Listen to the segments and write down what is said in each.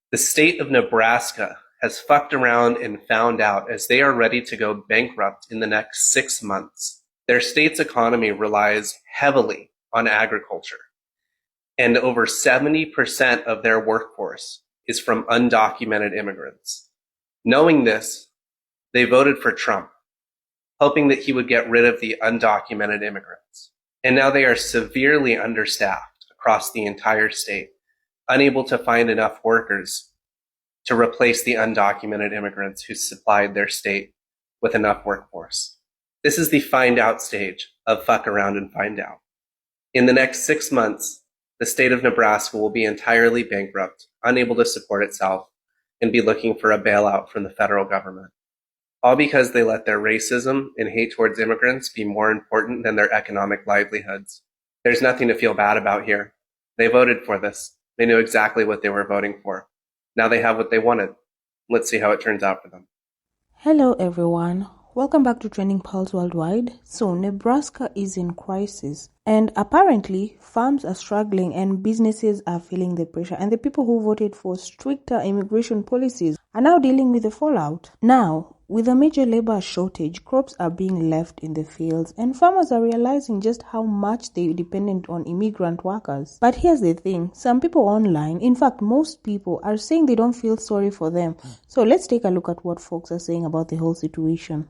The state of Nebraska has fucked around and found out as they are ready to go bankrupt in the next 6 months. Their state's economy relies heavily on agriculture, and over 70% of their workforce is from undocumented immigrants. Knowing this, they voted for Trump, hoping that he would get rid of the undocumented immigrants. And now they are severely understaffed across the entire state, unable to find enough workers to replace the undocumented immigrants who supplied their state with enough workforce. This is the find out stage of fuck around and find out. In the next 6 months, the state of Nebraska will be entirely bankrupt, unable to support itself, and be looking for a bailout from the federal government. All because they let their racism and hate towards immigrants be more important than their economic livelihoods. There's nothing to feel bad about here. They voted for this. They knew exactly what they were voting for. Now they have what they wanted. Let's see how it turns out for them. Hello everyone, welcome back to Trending Pulse Worldwide. So Nebraska is in crisis and apparently farms are struggling and businesses are feeling the pressure, and the people who voted for stricter immigration policies are now dealing with the fallout. Now, with a major labor shortage, crops are being left in the fields and farmers are realizing just how much they're dependent on immigrant workers. But here's the thing, some people online, in fact most people, are saying they don't feel sorry for them. So let's take a look at what folks are saying about the whole situation.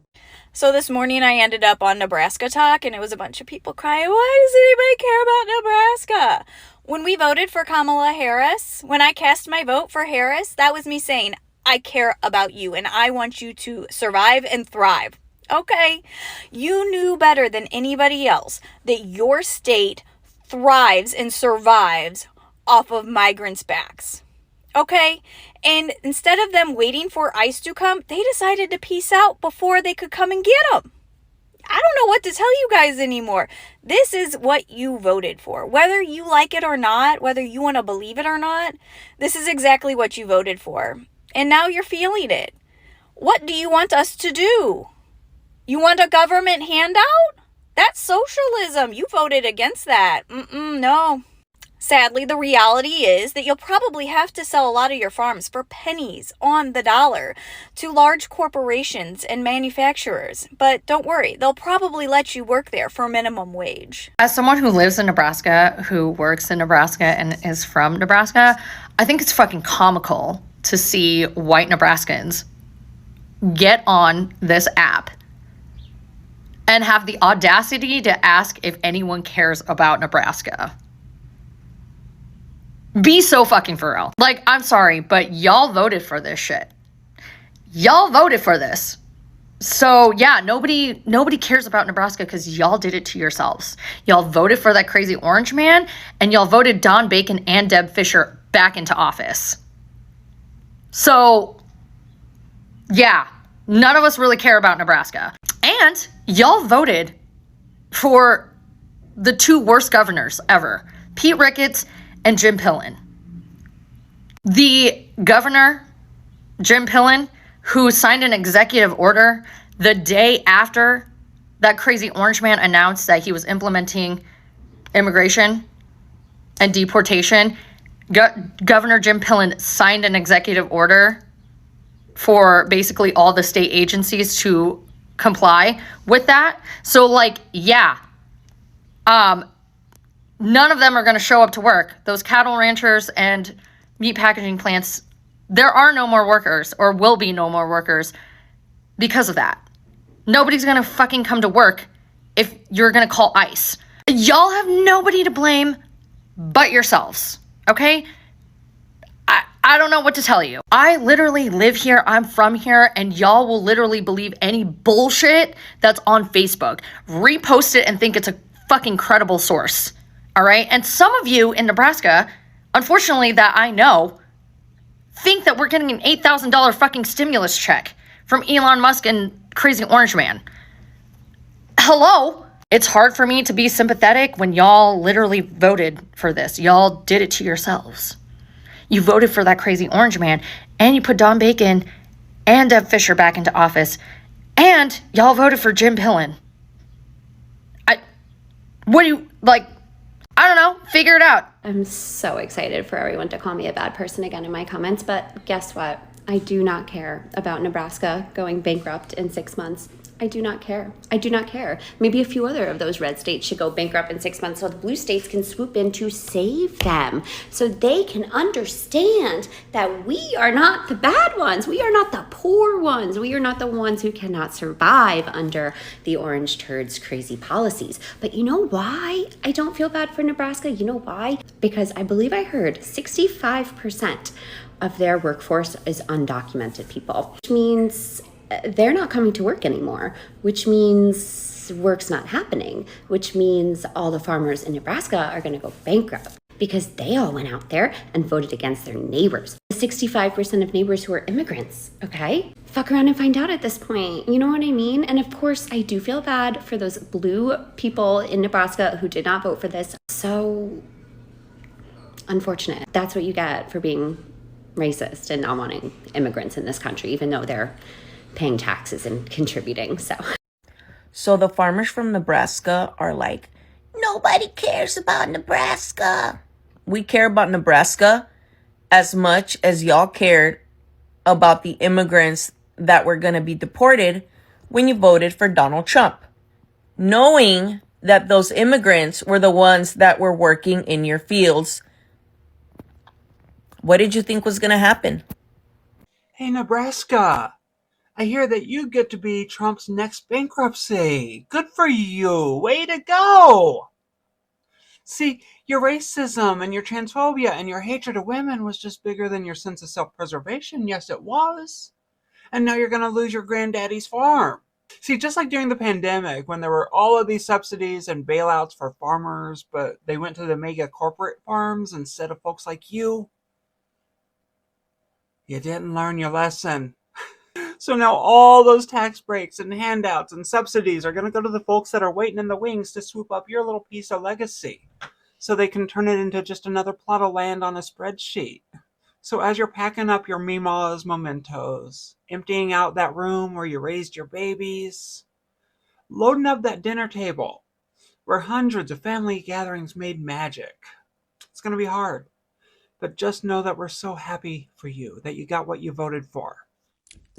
So this morning I ended up on Nebraska Talk and it was a bunch of people crying, why does anybody care about Nebraska? When we voted for Kamala Harris, when I cast my vote for Harris, that was me saying, I care about you and I want you to survive and thrive. Okay, you knew better than anybody else that your state thrives and survives off of migrants' backs. Okay, and instead of them waiting for ICE to come, they decided to peace out before they could come and get them. I don't know what to tell you guys anymore. This is what you voted for. Whether you like it or not, whether you want to believe it or not, this is exactly what you voted for. And now you're feeling it. What do you want us to do? You want a government handout? That's socialism. You voted against that. No. Sadly, the reality is that you'll probably have to sell a lot of your farms for pennies on the dollar to large corporations and manufacturers. But don't worry, they'll probably let you work there for minimum wage. As someone who lives in Nebraska, who works in Nebraska, and is from Nebraska, I think it's fucking comical to see white Nebraskans get on this app and have the audacity to ask if anyone cares about Nebraska. Be so fucking for real. Like, I'm sorry, but y'all voted for this shit. Y'all voted for this. So yeah, nobody cares about Nebraska because y'all did it to yourselves. Y'all voted for that crazy orange man, and y'all voted Don Bacon and Deb Fischer back into office. So yeah, none of us really care about Nebraska. And y'all voted for the two worst governors ever, Pete Ricketts and Jim Pillen. The governor, Jim Pillen, who signed an executive order the day after that crazy orange man announced that he was implementing immigration and deportation, Governor Jim Pillen signed an executive order for basically all the state agencies to comply with that. So like, yeah, none of them are going to show up to work. Those cattle ranchers and meat packaging plants, there are no more workers, or will be no more workers because of that. Nobody's going to fucking come to work if you're going to call ICE. Y'all have nobody to blame but yourselves, okay? I don't know what to tell you. I literally live here, I'm from here, and y'all will literally believe any bullshit that's on Facebook. Repost it and think it's a fucking credible source. All right. And some of you in Nebraska, unfortunately, that I know, think that we're getting an $8,000 fucking stimulus check from Elon Musk and Crazy Orange Man. Hello. It's hard for me to be sympathetic when y'all literally voted for this. Y'all did it to yourselves. You voted for that Crazy Orange Man, and you put Don Bacon and Deb Fischer back into office, and y'all voted for Jim Pillen. I I don't know, figure it out. I'm so excited for everyone to call me a bad person again in my comments, but guess what? I do not care about Nebraska going bankrupt in 6 months. I do not care. I do not care. Maybe a few other of those red states should go bankrupt in 6 months so the blue states can swoop in to save them, so they can understand that we are not the bad ones. We are not the poor ones. We are not the ones who cannot survive under the orange turds' crazy policies. But you know why I don't feel bad for Nebraska? You know why? Because I believe I heard 65% of their workforce is undocumented people, which means they're not coming to work anymore, which means work's not happening, which means all the farmers in Nebraska are going to go bankrupt because they all went out there and voted against their neighbors. 65% of neighbors who are immigrants, okay? Fuck around and find out at this point. You know what I mean? And of course, I do feel bad for those blue people in Nebraska who did not vote for this. So unfortunate. That's what you get for being racist and not wanting immigrants in this country, even though they're paying taxes and contributing. So the farmers from Nebraska are like, nobody cares about Nebraska. We care about Nebraska as much as y'all cared about the immigrants that were going to be deported when you voted for Donald Trump, knowing that those immigrants were the ones that were working in your fields. What did you think was going to happen? Hey, Nebraska, I hear that you get to be Trump's next bankruptcy. Good for you. Way to go. See, your racism and your transphobia and your hatred of women was just bigger than your sense of self-preservation. Yes, it was. And now you're going to lose your granddaddy's farm. See, just like during the pandemic, when there were all of these subsidies and bailouts for farmers, but they went to the mega corporate farms instead of folks like you, you didn't learn your lesson. So now all those tax breaks and handouts and subsidies are going to go to the folks that are waiting in the wings to swoop up your little piece of legacy so they can turn it into just another plot of land on a spreadsheet. So as you're packing up your Mima's mementos, emptying out that room where you raised your babies, loading up that dinner table where hundreds of family gatherings made magic, it's going to be hard. But just know that we're so happy for you, that you got what you voted for.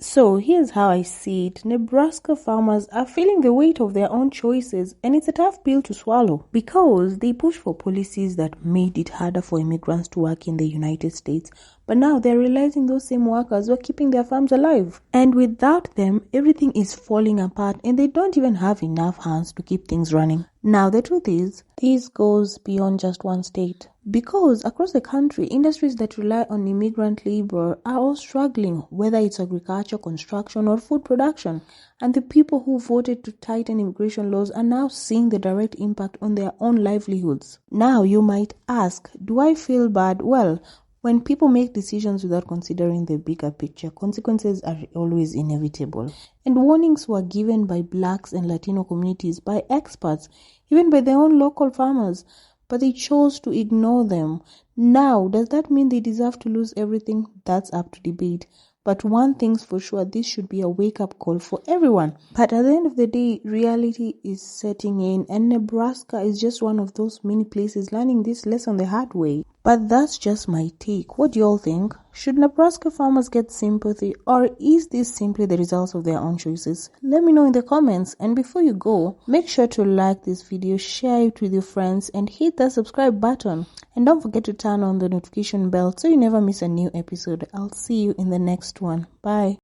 So here's how I see it. Nebraska farmers are feeling the weight of their own choices, and it's a tough pill to swallow because they pushed for policies that made it harder for immigrants to work in the United States. But now they're realizing those same workers were keeping their farms alive. And without them, everything is falling apart and they don't even have enough hands to keep things running. Now the truth is, this goes beyond just one state. Because across the country, industries that rely on immigrant labor are all struggling, whether it's agriculture, construction, or food production. And the people who voted to tighten immigration laws are now seeing the direct impact on their own livelihoods. Now you might ask, do I feel bad? Well, when people make decisions without considering the bigger picture, consequences are always inevitable. And warnings were given by Blacks and Latino communities, by experts, even by their own local farmers. But they chose to ignore them. Now, does that mean they deserve to lose everything? That's up to debate. But one thing's for sure, this should be a wake-up call for everyone. But at the end of the day, reality is setting in, and Nebraska is just one of those many places learning this lesson the hard way. But that's just my take. What do you all think? Should Nebraska farmers get sympathy, or is this simply the result of their own choices? Let me know in the comments. And before you go, make sure to like this video, share it with your friends, and hit the subscribe button. And don't forget to turn on the notification bell so you never miss a new episode. I'll see you in the next one. Bye.